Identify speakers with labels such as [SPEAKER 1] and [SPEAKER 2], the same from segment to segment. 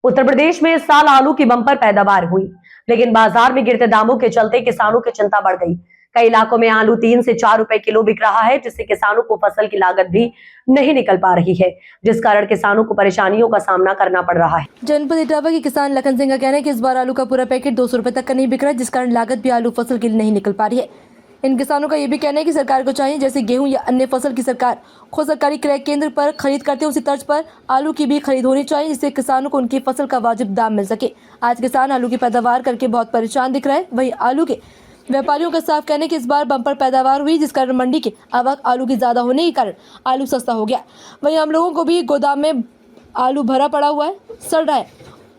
[SPEAKER 1] उत्तर प्रदेश में इस साल आलू की बम्पर पैदावार हुई, लेकिन बाजार में गिरते दामों के चलते किसानों की चिंता बढ़ गई। कई इलाकों में आलू 3 से 4 रुपए किलो बिक रहा है, जिससे किसानों को फसल की लागत भी नहीं निकल पा रही है, जिस कारण किसानों को परेशानियों का सामना करना पड़ रहा है।
[SPEAKER 2] जनपद इटावा के किसान लखन सिंह का कहना है कि इस बार आलू का पूरा पैकेट 200 रुपए तक का नहीं बिक रहा है, जिस कारण लागत भी आलू फसल के लिए नहीं निकल पा रही है। इन किसानों का ये भी कहना है कि सरकार को चाहिए जैसे गेहूं या अन्य फसल की सरकार खुद सरकारी क्रय केंद्र पर खरीद करते हैं, उसी तर्ज पर आलू की भी खरीद होनी चाहिए, जिससे किसानों को उनकी फसल का वाजिब दाम मिल सके। आज किसान आलू की पैदावार करके बहुत परेशान दिख रहा है। वहीं आलू के व्यापारियों का साफ कहना है कि इस बार बम्पर पैदावार हुई, जिस कारण मंडी के आवक आलू की ज्यादा होने के कारण आलू सस्ता हो गया। वहीं हम लोगों को भी गोदाम में आलू भरा पड़ा हुआ है, सड़ रहा है।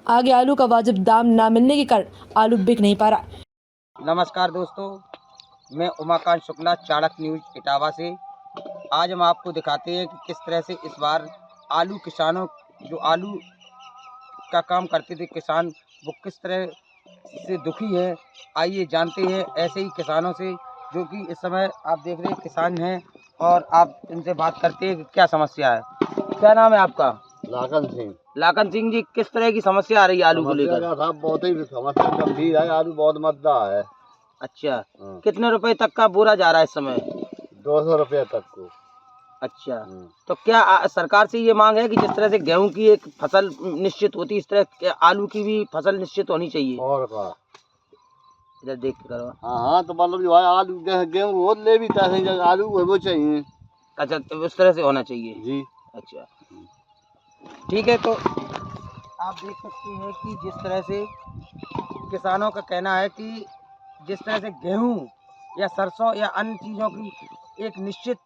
[SPEAKER 2] आगे आलू का वाजिब दाम ना मिलने के कारण आलू बिक नहीं पा रहा।
[SPEAKER 3] नमस्कार दोस्तों, मैं उमाकांत शुक्ला, चाणक न्यूज इटावा से। आज हम आपको दिखाते हैं कि किस तरह से इस बार आलू किसानों जो आलू का काम करते थे किसान, वो किस तरह से दुखी है। आइए जानते हैं ऐसे ही किसानों से जो कि इस समय आप देख रहे हैं किसान हैं, और आप इनसे बात करते हैं कि क्या समस्या है। क्या नाम है आपका?
[SPEAKER 4] लाखन सिंह।
[SPEAKER 3] लाखन सिंह जी, किस तरह की समस्या आ रही है आलू को लेकर?
[SPEAKER 4] साहब बहुत ही समस्या गंभीर है, आलू बहुत मद्दा है।
[SPEAKER 3] अच्छा, कितने रुपए तक का बोरा जा रहा है इस समय?
[SPEAKER 4] 200 रुपये तक को।
[SPEAKER 3] अच्छा, तो क्या सरकार से ये मांग है कि जिस तरह से गेहूं की एक फसल निश्चित होती है, इस तरह आलू की भी फसल निश्चित होनी चाहिए?
[SPEAKER 4] और का
[SPEAKER 3] इधर देख के करो।
[SPEAKER 4] हाँ तो मतलब जो है आलू गेहूँ वो ले भी चाहिए, आलू वो चाहिए।
[SPEAKER 3] अच्छा, तो उस तरह से होना चाहिए
[SPEAKER 4] जी।
[SPEAKER 3] अच्छा, ठीक है। तो आप देख सकते हैं कि जिस तरह से किसानों का कहना है कि जिस तरह से गेहूं या सरसों या अन्य चीज़ों की एक निश्चित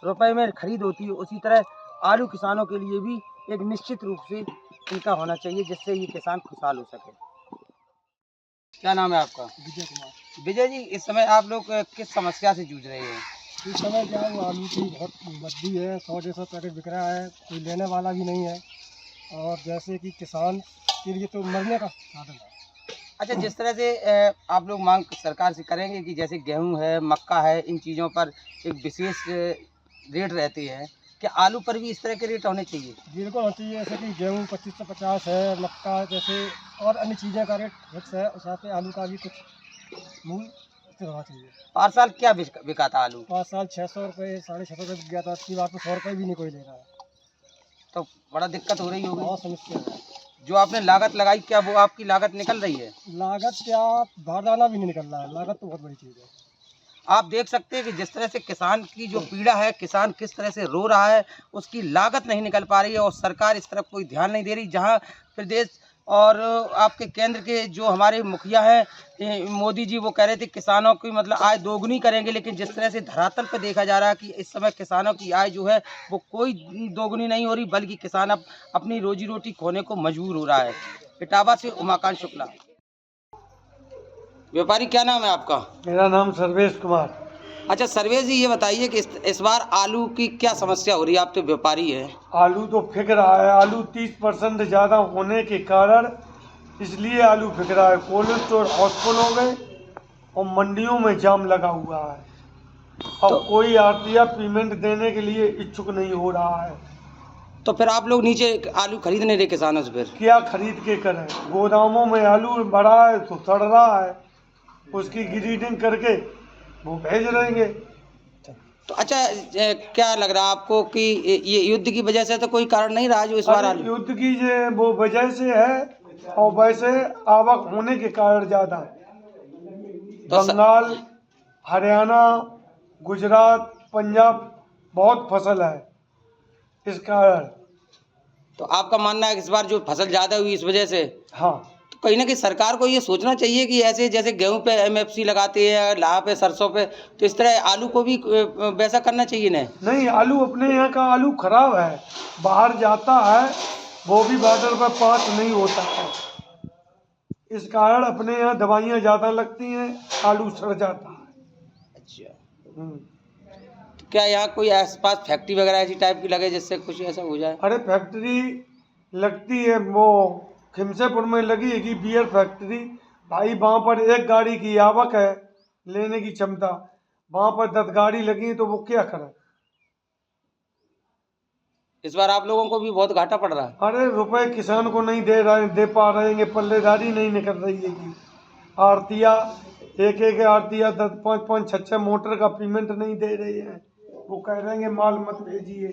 [SPEAKER 3] रुपए में खरीद होती है, उसी तरह आलू किसानों के लिए भी एक निश्चित रूप से इनका होना चाहिए, जिससे ये किसान खुशहाल हो सके। क्या नाम है आपका?
[SPEAKER 5] विजय कुमार।
[SPEAKER 3] विजय जी, इस समय आप लोग किस समस्या से जूझ रहे हैं?
[SPEAKER 5] इस समय क्या है, आलू की बहुत मद्दी है, 100-150 पैकेट बिक रहा है, कोई लेने वाला भी नहीं है, और जैसे कि किसान के लिए तो मरने का साधन है।
[SPEAKER 3] अच्छा, जिस तरह से आप लोग मांग सरकार से करेंगे कि जैसे गेहूं है, मक्का है, इन चीज़ों पर एक विशेष रेट रहते हैं, क्या आलू पर भी इस तरह के रेट होने चाहिए?
[SPEAKER 5] बिल्कुल होना चाहिए, जैसे कि गेहूँ 25 से 50 है, मक्का जैसे और अन्य चीज़ें का रेट फिक्स है, उस हिसाब से आलू का भी कुछ मूल्य स्थिर होना चाहिए।
[SPEAKER 3] 5 साल क्या बिका था आलू?
[SPEAKER 5] 5 साल 600 रुपये, 650 रुपये बिक गया था, अच्छी बात तो 100 रुपये भी नहीं कोई ले रहा है।
[SPEAKER 3] तो बड़ा दिक्कत हो रही होगी।
[SPEAKER 5] बहुत समस्या है।
[SPEAKER 3] जो आपने लागत लगाई, क्या वो आपकी लागत निकल रही है?
[SPEAKER 5] लागत क्या, बारदाना भी नहीं निकल रहा है, लागत तो बहुत बड़ी चीज़ है।
[SPEAKER 3] आप देख सकते हैं कि जिस तरह से किसान की जो पीड़ा है, किसान किस तरह से रो रहा है, उसकी लागत नहीं निकल पा रही है, और सरकार इस तरफ कोई ध्यान नहीं दे रही। जहां प्रदेश और आपके केंद्र के जो हमारे मुखिया हैं मोदी जी, वो कह रहे थे किसानों की मतलब आय दोगुनी करेंगे, लेकिन जिस तरह से धरातल पर देखा जा रहा है कि इस समय किसानों की आय जो है वो कोई दोगुनी नहीं हो रही, बल्कि किसान अब अपनी रोजी रोटी खोने को मजबूर हो रहा है। इटावा से उमाकांत शुक्ला। व्यापारी, क्या नाम है आपका?
[SPEAKER 5] मेरा नाम सर्वेश कुमार।
[SPEAKER 3] अच्छा सर्वेश जी, ये बताइए कि इस बार आलू की क्या समस्या हो रही है? आप तो व्यापारी हैं।
[SPEAKER 6] आलू तो फिक रहा है, आलू 30% ज़्यादा होने के कारण इसलिए आलू फिक रहा है। कोल्ड स्टोर हाउसफुल हो गए और मंडियों में जाम लगा हुआ है, और कोई आरटीआर पेमेंट देने के लिए इच्छुक नहीं हो रहा है।
[SPEAKER 3] तो फिर आप लोग नीचे आलू खरीद नहीं रहे किसानों से? फिर
[SPEAKER 6] क्या खरीद के करें? गोदामों में आलू भरा है तो सड़ रहा है, उसकी ग्रेडिंग करके वो भेज देंगे।
[SPEAKER 3] तो अच्छा, क्या लग रहा है आपको कि ये युद्ध की वजह से तो कोई कारण नहीं रहा जो इस बार आलू?
[SPEAKER 6] युद्ध की वो वजह से है, और वैसे आवक होने के कारण ज़्यादा है।
[SPEAKER 3] तो
[SPEAKER 6] बंगाल, हरियाणा, गुजरात, पंजाब बहुत फसल है इस कारण।
[SPEAKER 3] तो आपका मानना है कि इस बार जो फसल ज़्यादा हुई इस वजह से?
[SPEAKER 6] हाँ,
[SPEAKER 3] तो कहीं ना कहीं सरकार को ये सोचना चाहिए कि ऐसे जैसे गेहूं पे एमएफसी लगाते हैं, लाह पे, सरसों पे, तो इस तरह आलू को भी वैसा करना चाहिए ना?
[SPEAKER 6] नहीं, आलू अपने यहाँ का आलू खराब है, बाहर जाता है वो भी बॉर्डर पर पास नहीं होता है, इस कारण अपने यहाँ दवाइयाँ ज़्यादा लगती हैं, आलू सड़ जाता है।
[SPEAKER 3] अच्छा, क्या यहाँ कोई आसपास फैक्ट्री वगैरह ऐसी टाइप की लगे जिससे कुछ ऐसा हो जाए?
[SPEAKER 6] अरे फैक्ट्री लगती है, वो खिमसेपुर में लगी है बियर फैक्ट्री भाई, वहाँ पर एक गाड़ी की आवक है लेने की क्षमता, वहाँ पर 10 गाड़ी लगी है, तो वो क्या करे?
[SPEAKER 3] इस बार आप लोगों को भी बहुत घाटा पड़ रहा है।
[SPEAKER 6] अरे रुपए किसान को नहीं दे पा रहे हैं, पल्लेदारी नहीं निकल रही है कि आरतिया एक आरतिया 10 5 6 मोटर का पेमेंट नहीं दे रहे हैं। वो कह रहे हैं माल मत भेजिए।